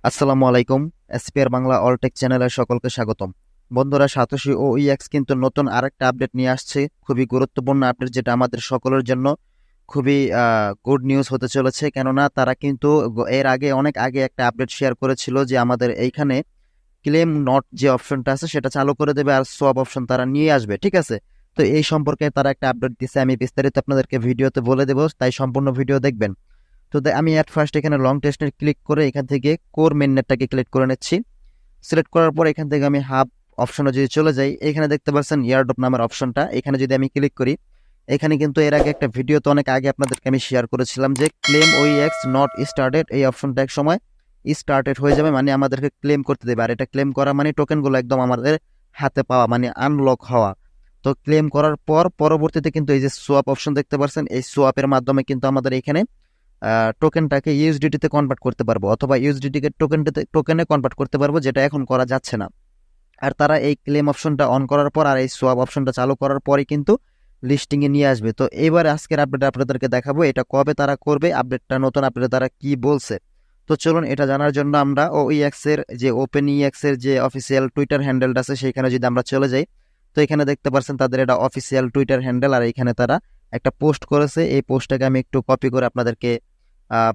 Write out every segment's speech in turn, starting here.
আসসালামু আলাইকুম। এসপিআর বাংলা অলটেক চ্যানেলে সকলকে স্বাগতম। বন্ধুরা, সাতোশি ও ইএক্স কিন্তু নতুন আরেকটা আপডেট নিয়ে আসছে, খুবই গুরুত্বপূর্ণ আপডেট, যেটা আমাদের সকলের জন্য খুবই গুড নিউজ হতে চলেছে। কেননা তারা কিন্তু এর আগে অনেক আগে একটা আপডেট শেয়ার করেছিল যে আমাদের এইখানে ক্লেম নট যে অপশনটা আছে সেটা চালু করে দেবে আর সোয়াপ অপশন তারা নিয়ে আসবে। ঠিক আছে, তো এই সম্পর্কে তারা একটা আপডেট দিছে, আমি বিস্তারিত আপনাদেরকে ভিডিওতে বলে দেবো, তাই সম্পূর্ণ ভিডিও দেখবেন। তো আমি অ্যাট ফার্স্ট এখানে লং টেস্টে ক্লিক করে এখান থেকে কোর মেইননেটটাকে সিলেক্ট করে নিচ্ছি। সিলেক্ট করার পর এখান থেকে আমি হাব অপশনে যদি চলে যাই, এখানে দেখতে পাচ্ছেন ইয়ারড্রপ নামের অপশনটা, এখানে যদি আমি ক্লিক করি, এখানে কিন্তু এর আগে একটা ভিডিও তো অনেক আগে আপনাদেরকে আমি শেয়ার করেছিলাম যে ক্লেম ওইএক্স নট স্টার্টেড, এই অপশনটা এক সময় স্টার্টেড হয়ে যাবে, মানে আমাদেরকে ক্লেম করতে দেবে। আর এটা ক্লেম করা মানে টোকেনগুলো একদম আমাদের হাতে পাওয়া, মানে আনলক হওয়া। তো ক্লেম করার পর পরবর্তীতে কিন্তু এই যে সোয়াপ অপশন দেখতে পাচ্ছেন, এই সোয়াপের মাধ্যমে কিন্তু আমাদের এখানে টোকেনটাকে ইউএসডিটি তে কনভার্ট করতে পারবো, অথবা ইউএসডিটি কে টোকেনে কনভার্ট করতে পারবো, যেটা এখন করা যাচ্ছে না। আর তারা এই ক্লেম অপশনটা অন করার পর আর এই সোয়াপ অপশনটা চালু করার পরে কিন্তু লিস্টিং এ নিয়ে আসবে। তো এবার আজকের আপডেট আপনাদেরকে দেখাবো এটা কবে তারা করবে, আপডেটটা নতুন আপডেট তারা কি বলছে। তো চলুন এটা জানার জন্য আমরা ওইএক্স এর যে ওপেন ইএক্স এর যে অফিসিয়াল টুইটার হ্যান্ডেলটা আছে সেখানে যদি আমরা চলে যাই, তো এখানে দেখতে পাচ্ছেন তাদের এটা অফিসিয়াল টুইটার হ্যান্ডেল, আর এখানে তারা একটা পোস্ট করেছে। এই পোস্টটাকে আমি একটু কপি করে আপনাদেরকে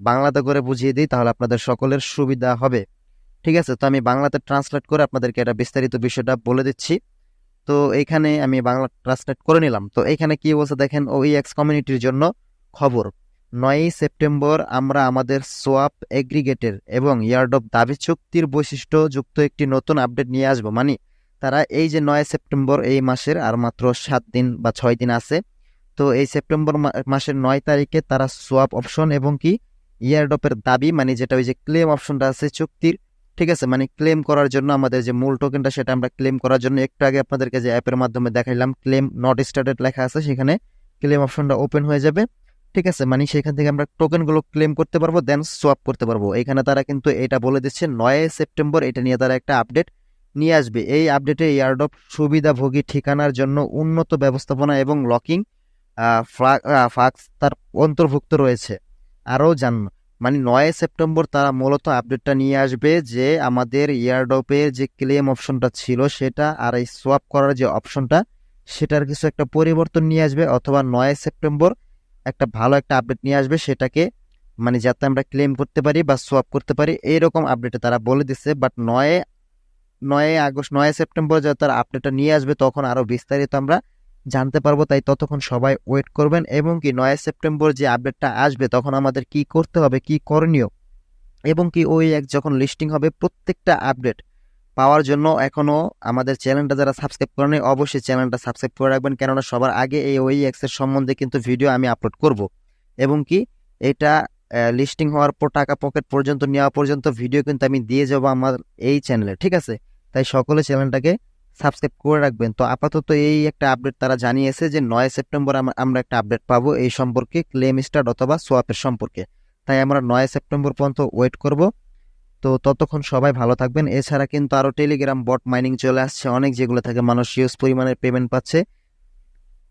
বাংলাতে করে বুঝিয়ে দিই, তাহলে আপনাদের সকলের সুবিধা হবে। ঠিক আছে, তো আমি বাংলাতে ট্রান্সলেট করে আপনাদেরকে এটা বিস্তারিত বিষয়টা বলে দিচ্ছি। তো এইখানে আমি বাংলা ট্রান্সলেট করে নিলাম। তো এখানে কি বলছে দেখেন, ওইএক্স কমিউনিটির জন্য খবর, 9ই সেপ্টেম্বর আমরা আমাদের সোয়াপ এগ্রিগেটের এবং ইয়ারডপ দাবি চুক্তির বৈশিষ্ট্য যুক্ত একটি নতুন আপডেট নিয়ে আসবো। মানে তারা এই যে 9 সেপ্টেম্বর, এই মাসের আর মাত্র 7 দিন বা 6 দিন আছে। তো এই সেপ্টেম্বর মাসের 9 তারিখে তারা সোয়াপ অপশন এবং কি ইয়ারডপের দাবি, মানে যেটা ওই যে ক্লেম অপশনটা আছে চুক্তির, ঠিক আছে, মানে ক্লেম করার জন্য আমাদের যে মূল টোকেনটা সেটা আমরা ক্লেম করার জন্য একটু আগে আপনাদেরকে যে অ্যাপের মাধ্যমে দেখাইলাম ক্লেম নট স্টার্টেড লেখা আছে, সেখানে ক্লেম অপশনটা ওপেন হয়ে যাবে। ঠিক আছে, মানে সেখান থেকে আমরা টোকেনগুলো ক্লেম করতে পারবো, দেন সোয়াপ করতে পারবো। এখানে তারা কিন্তু এটা বলে দিচ্ছে 9 সেপ্টেম্বর এটা নিয়ে তারা একটা আপডেট নিয়ে আসবে। এই আপডেটে এয়ারড্রপ সুবিধাভোগী ঠিকানার জন্য উন্নত ব্যবস্থাপনা এবং লকিং ফাক্স তার অন্তর্ভুক্ত রয়েছে। আরও জান, মানে 9 সেপ্টেম্বর তারা মূলত আপডেটটা নিয়ে আসবে যে আমাদের এয়ারড্রপের যে ক্লেম অপশনটা ছিল সেটা আর এই সোয়াপ করার যে অপশনটা সেটার কিছু একটা পরিবর্তন নিয়ে আসবে, অথবা 9 সেপ্টেম্বর একটা ভালো একটা আপডেট নিয়ে আসবে সেটাকে, মানে যাতে আমরা ক্লেম করতে পারি বা সোয়াপ করতে পারি, এইরকম আপডেটে তারা বলে দিচ্ছে। বাট 9 সেপ্টেম্বর যখন তারা আপডেটটা নিয়ে আসবে তখন আরো বিস্তারিত আমরা জানতে পারবো। তাই ততক্ষণ সবাই ওয়েট করবেন, এবং কি 9 সেপ্টেম্বর যে আপডেটটা আসবে তখন আমাদের কি করতে হবে, কি করণীয়, এবং কি ওই এক যখন লিস্টিং হবে প্রত্যেকটা আপডেট পাওয়ার জন্য এখনো আমাদের চ্যানেলটা যারা সাবস্ক্রাইব করেনি অবশ্যই চ্যানেলটা সাবস্ক্রাইব করে রাখবেন, কেননা সবার আগে এই ওই এক্সের সম্বন্ধে কিন্তু ভিডিও আমি আপলোড করব। এবং কি এটা লিস্টিং হওয়ার পর টাকা পকেট পর্যন্ত নেওয়া পর্যন্ত ভিডিও কিন্তু আমি দিয়ে যাবো আমার এই চ্যানেলে। ঠিক আছে, তাই সকলে চ্যানেলটাকে সাবস্ক্রাইব করে রাখবেন। তো আপাতত এই একটা আপডেট তারা জানিয়েছে যে 9 সেপ্টেম্বর আমরা একটা আপডেট পাবো এই সম্পর্কে, ক্লেম স্টার্ট অথবা সোয়াপের সম্পর্কে। তাই আমরা 9 সেপ্টেম্বর পর্যন্ত ওয়েট করব। তো ততক্ষণ সবাই ভালো থাকবেন। এছাড়া কিন্তু আরো টেলিগ্রাম বট মাইনিং চলে আসছে অনেক, যেগুলো থেকে মানুষ হিউজ পরিমাণের পেমেন্ট পাচ্ছে।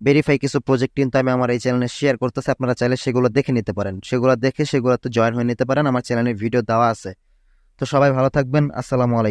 ভেরিফাই কিছু প্রজেক্ট কিন্তু আমি আমার এই চ্যানেলে শেয়ার করতেছি, আপনারা চাইলে সেগুলো দেখে নিতে পারেন, সেগুলো দেখে সেগুলোতে জয়েন হয়ে নিতে পারেন, আমার চ্যানেলে ভিডিও দেওয়া আছে। তো সবাই ভালো থাকবেন, আসসালামু আলাইকুম।